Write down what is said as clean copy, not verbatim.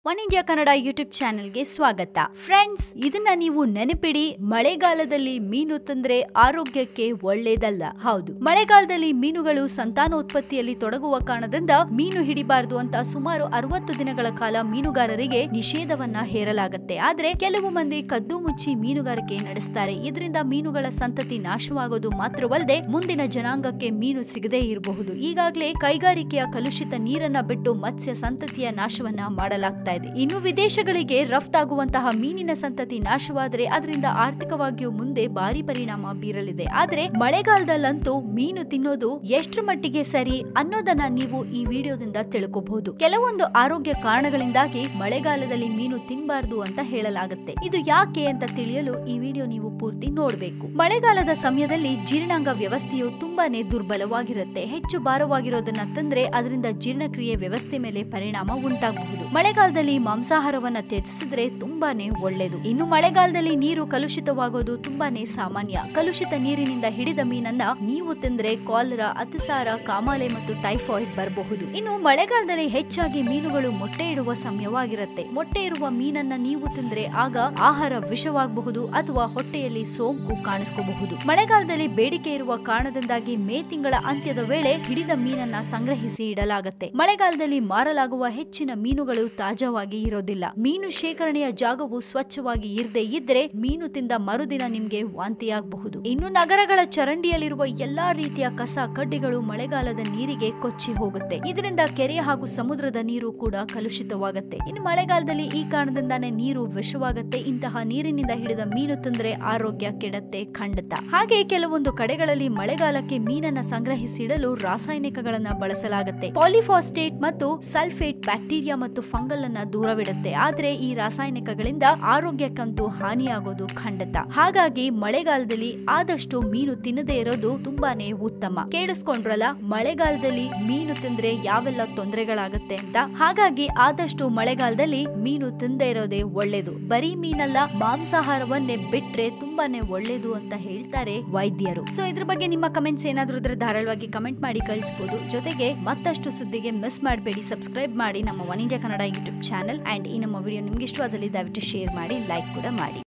One India Kannada YouTube ಚಾನೆಲ್ಗೆ ಸ್ವಾಗತ. Friends, ಇದನ್ನ ನೀವು ನೆನಪಿಡಿ, ಮಳೆಗಾಲದಲ್ಲಿ ಮೀನು ತಂದ್ರೆ ಆರೋಗ್ಯಕ್ಕೆ ಒಳ್ಳೇದಲ್ಲ. ಹೌದು, ಮಳೆಗಾಲದಲ್ಲಿ ಮೀನುಗಳು ಸಂತಾನೋತ್ಪತ್ತಿಯಲ್ಲಿ ತೊಡಗುವ ಕಾರಣದಿಂದ ಮೀನು ಹಿಡಿಬಾರದು ಅಂತ ಸುಮಾರು 60 ದಿನಗಳ ಕಾಲ ಮೀನುಗಾರರಿಗೆ ನಿಷೇಧವನ್ನ ಹೇರಲಾಗುತ್ತೆ. ಆದ್ರೆ ಕೆಲವು ಮಂದಿ ಕದ್ದು ಮುಚ್ಚಿ ಮೀನುಗಾರಿಕೆ ನಡೆಸ್ತಾರೆ. ಇದರಿಂದ ಮೀನುಗಳ ಸಂತತಿ ನಾಶವಾಗೋದು ಮಾತ್ರವಲ್ಲದೆ ಮುಂದಿನ ಜನಾಂಗಕ್ಕೆ ಮೀನು ಸಿಗದೇ ಇರಬಹುದು. ಈಗಾಗಲೇ ಕೈಗಾರಿಕೆಯ ಕಲುಷಿತ ನೀರನ್ನ ಬಿಟ್ಟು ಮತ್ಸ್ಯ ಸಂತತಿಯ ನಾಶವನ್ನ ಮಾಡಲಾಗ್ತಾ ಇದೆ. ಇನ್ನು ವಿದೇಶಗಳಿಗೆ ರಫ್ತಾಗುವಂತಹ ಮೀನಿನ ಸಂತತಿ ನಾಶವಾದರೆ ಅದರಿಂದ ಆರ್ಥಿಕವಾಗಿಯೂ ಮುಂದೆ ಭಾರಿ ಪರಿಣಾಮ ಬೀರಲಿದೆ. ಆದ್ರೆ ಮಳೆಗಾಲದಲ್ಲಂತೂ ಮೀನು ತಿನ್ನೋದು ಎಷ್ಟರ ಮಟ್ಟಿಗೆ ಸರಿ ಅನ್ನೋದನ್ನ ನೀವು ಈ ವಿಡಿಯೋದಿಂದ ತಿಳ್ಕೋಬಹುದು. ಕೆಲವೊಂದು ಆರೋಗ್ಯ ಕಾರಣಗಳಿಂದಾಗಿ ಮಳೆಗಾಲದಲ್ಲಿ ಮೀನು ತಿನ್ನಬಾರದು ಅಂತ ಹೇಳಲಾಗುತ್ತೆ. ಇದು ಯಾಕೆ ಅಂತ ತಿಳಿಯಲು ಈ ವಿಡಿಯೋ ನೀವು ಪೂರ್ತಿ ನೋಡಬೇಕು. ಮಳೆಗಾಲದ ಸಮಯದಲ್ಲಿ ಜೀರ್ಣಾಂಗ ವ್ಯವಸ್ಥೆಯು ತುಂಬಾನೇ ದುರ್ಬಲವಾಗಿರುತ್ತೆ. ಹೆಚ್ಚು ಭಾರವಾಗಿರೋದನ್ನ ತಂದ್ರೆ ಅದರಿಂದ ಜೀರ್ಣಕ್ರಿಯೆ ವ್ಯವಸ್ಥೆ ಮೇಲೆ ಪರಿಣಾಮ ಉಂಟಾಗಬಹುದು. ಮಳೆಗಾಲದಲ್ಲಿ ಮಾಂಸಾಹಾರವನ್ನ ತ್ಯಜಿಸಿದ್ರೆ ತುಂಬಾನೇ ಒಳ್ಳೆಯದು. ಇನ್ನು ಮಳೆಗಾಲದಲ್ಲಿ ನೀರು ಕಲುಷಿತವಾಗೋದು ತುಂಬಾನೇ ಸಾಮಾನ್ಯ. ಕಲುಷಿತ ನೀರಿನಿಂದ ಹಿಡಿದ ಮೀನನ್ನ ನೀವು ತಿಂದ್ರೆ ಕಾಲರಾ, ಅತಿಸಾರ, ಕಾಮಾಲೆ ಮತ್ತು ಟೈಫಾಯ್ಡ್ ಬರಬಹುದು. ಇನ್ನು ಮಳೆಗಾಲದಲ್ಲಿ ಹೆಚ್ಚಾಗಿ ಮೀನುಗಳು ಮೊಟ್ಟೆ ಇಡುವ ಸಮಯವಾಗಿರುತ್ತೆ. ಮೊಟ್ಟೆ ಇರುವ ಮೀನನ್ನ ನೀವು ತಿಂದ್ರೆ ಆಗ ಆಹಾರ ವಿಷವಾಗಬಹುದು ಅಥವಾ ಹೊಟ್ಟೆಯಲ್ಲಿ ಸೋಂಕು ಕಾಣಿಸ್ಕೋಬಹುದು. ಮಳೆಗಾಲದಲ್ಲಿ ಬೇಡಿಕೆ ಇರುವ ಕಾರಣದಿಂದಾಗಿ ಮೇ ತಿಂಗಳ ಅಂತ್ಯದ ವೇಳೆ ಹಿಡಿದ ಮೀನನ್ನ ಸಂಗ್ರಹಿಸಿ ಇಡಲಾಗುತ್ತೆ. ಮಳೆಗಾಲದಲ್ಲಿ ಮಾರಲಾಗುವ ಹೆಚ್ಚಿನ ಮೀನುಗಳು ತಾಜಾವಾಗಿ ಇರೋದಿಲ್ಲ. ಮೀನು ಶೇಖರಣೆಯ ಜಾಗವು ಸ್ವಚ್ಛವಾಗಿ ಇರದೇ ಇದ್ರೆ ಮೀನು ತಿಂದ ಮರುದಿನ ನಿಮ್ಗೆ ವಾಂತಿಯಾಗಬಹುದು. ಇನ್ನು ನಗರಗಳ ಚರಂಡಿಯಲ್ಲಿರುವ ಎಲ್ಲಾ ರೀತಿಯ ಕಸ ಕಡ್ಡಿಗಳು ಮಳೆಗಾಲದ ನೀರಿಗೆ ಕೊಚ್ಚಿ ಹೋಗುತ್ತೆ. ಇದರಿಂದ ಕೆರೆ ಹಾಗೂ ಸಮುದ್ರದ ನೀರು ಕೂಡ ಕಲುಷಿತವಾಗುತ್ತೆ. ಇನ್ನು ಮಳೆಗಾಲದಲ್ಲಿ ಈ ಕಾರಣದಿಂದಾನೇ ನೀರು ವಿಷವಾಗುತ್ತೆ. ಇಂತಹ ನೀರಿನಿಂದ ಹಿಡಿದ ಮೀನು ತಿಂದ್ರೆ ಆರೋಗ್ಯ ಕೆಡತ್ತೆ ಖಂಡಿತ. ಹಾಗೆ ಕೆಲವೊಂದು ಕಡೆಗಳಲ್ಲಿ ಮಳೆಗಾಲಕ್ಕೆ ಮೀನನ್ನ ಸಂಗ್ರಹಿಸಿಡಲು ರಾಸಾಯನಿಕಗಳನ್ನ ಬಳಸಲಾಗುತ್ತೆ. ಪಾಲಿಫಾಸ್ಫೇಟ್ ಮತ್ತು ಸಲ್ಫೇಟ್ ಬ್ಯಾಕ್ಟೀರಿಯಾ ಮತ್ತು ಫಂಗಲ್ ಅನ್ನ ದೂರವಿಡುತ್ತೆ. ಆದ್ರೆ ಈ ರಾಸಾಯನಿಕಗಳಿಂದ ಆರೋಗ್ಯಕ್ಕಂತೂ ಹಾನಿಯಾಗೋದು ಖಂಡಿತ. ಹಾಗಾಗಿ ಮಳೆಗಾಲದಲ್ಲಿ ಆದಷ್ಟು ಮೀನು ತಿನ್ನದೇ ಇರೋದು ತುಂಬಾನೇ ಉತ್ತಮ. ಕೇಳಿಸ್ಕೊಂಡ್ರಲ್ಲ, ಮಳೆಗಾಲದಲ್ಲಿ ಮೀನು ತಿಂದ್ರೆ ಯಾವೆಲ್ಲ ತೊಂದರೆಗಳಾಗುತ್ತೆ ಅಂತ. ಹಾಗಾಗಿ ಆದಷ್ಟು ಮಳೆಗಾಲದಲ್ಲಿ ಮೀನು ತಿಂದೇ ಇರೋದೇ ಒಳ್ಳೇದು. ಬರೀ ಮೀನಲ್ಲ, ಮಾಂಸಾಹಾರವನ್ನೇ ಬಿಟ್ರೆ ತುಂಬಾನೇ ಒಳ್ಳೇದು ಅಂತ ಹೇಳ್ತಾರೆ ವೈದ್ಯರು. ಸೊ ಇದ್ರ ಬಗ್ಗೆ ನಿಮ್ಮ ಕಮೆಂಟ್ಸ್ ಏನಾದ್ರೂ ಇದ್ರೆ ಧಾರಾಳವಾಗಿ ಕಮೆಂಟ್ ಮಾಡಿ ಕಳಿಸಬಹುದು. ಜೊತೆಗೆ ಮತ್ತಷ್ಟು ಸುದ್ದಿಗೆ ಮಿಸ್ ಮಾಡಬೇಡಿ, ಸಬ್ಸ್ಕ್ರೈಬ್ ಮಾಡಿ ನಮ್ಮ one India Kannada YouTube channel. And ಈ ನಮ್ಮ ವಿಡಿಯೋ ನಿಮ್ಗೆ ಇಷ್ಟವಾದಲ್ಲಿ ದಯವಿಟ್ಟು ಶೇರ್ ಮಾಡಿ, ಲೈಕ್ ಕೂಡ ಮಾಡಿ.